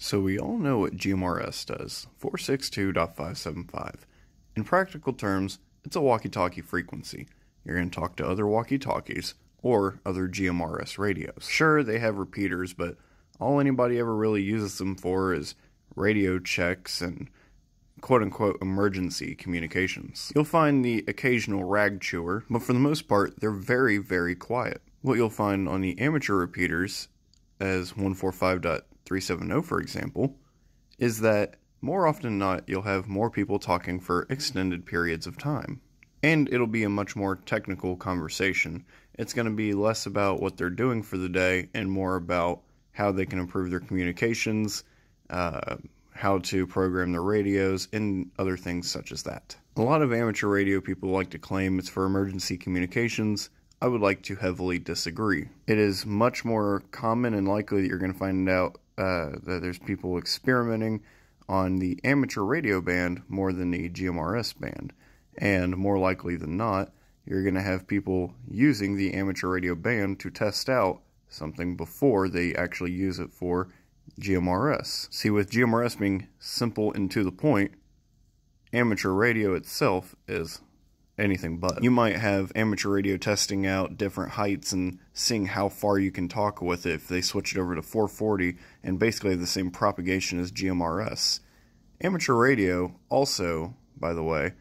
So we all know what GMRS does, 462.575. In practical terms, it's a walkie-talkie frequency. You're going to talk to other walkie-talkies or other GMRS radios. Sure, they have repeaters, but all anybody ever really uses them for is radio checks and quote-unquote emergency communications. You'll find the occasional rag chewer, but for the most part, they're very, very quiet. What you'll find on the amateur repeaters, as 145.370 for example, is that more often than not, you'll have more people talking for extended periods of time. And it'll be a much more technical conversation. It's going to be less about what they're doing for the day and more about how they can improve their communications, how to program their radios, and other things such as that. A lot of amateur radio people like to claim it's for emergency communications. I would like to heavily disagree. It is much more common and likely that you're going to find out that there's people experimenting on the amateur radio band more than the GMRS band. And more likely than not, you're going to have people using the amateur radio band to test out something before they actually use it for GMRS. See, with GMRS being simple and to the point, amateur radio itself is anything but. You might have amateur radio testing out different heights and seeing how far you can talk with it if they switch it over to 440 and basically have the same propagation as GMRS. Amateur radio also, by the way,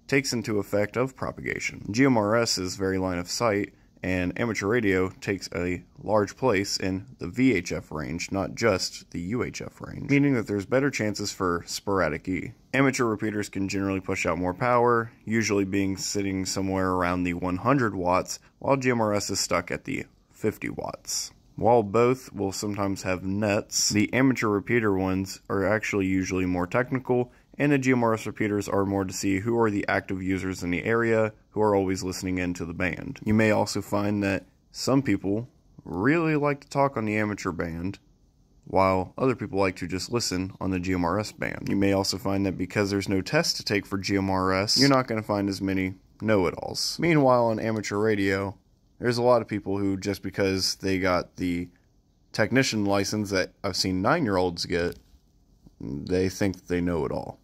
takes into effect of propagation. GMRS is very line of sight, and amateur radio takes a large place in the VHF range, not just the UHF range, meaning that there's better chances for sporadic E. Amateur repeaters can generally push out more power, usually being sitting somewhere around the 100 watts, while GMRS is stuck at the 50 watts. While both will sometimes have nets, the amateur repeater ones are actually usually more technical, and the GMRS repeaters are more to see who are the active users in the area who are always listening in to the band. You may also find that some people really like to talk on the amateur band, while other people like to just listen on the GMRS band. You may also find that because there's no test to take for GMRS, you're not going to find as many know-it-alls. Meanwhile, on amateur radio, there's a lot of people who, just because they got the technician license that I've seen 9-year-olds get, they think that they know it all.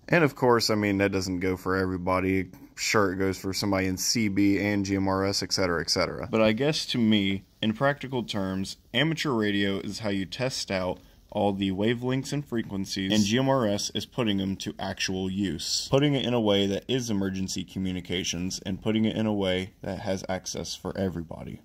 And of course, I mean, that doesn't go for everybody. Sure, it goes for somebody in CB and GMRS, etc., etc. But I guess to me, in practical terms, amateur radio is how you test out all the wavelengths and frequencies, and GMRS is putting them to actual use. Putting it in a way that is emergency communications, and putting it in a way that has access for everybody.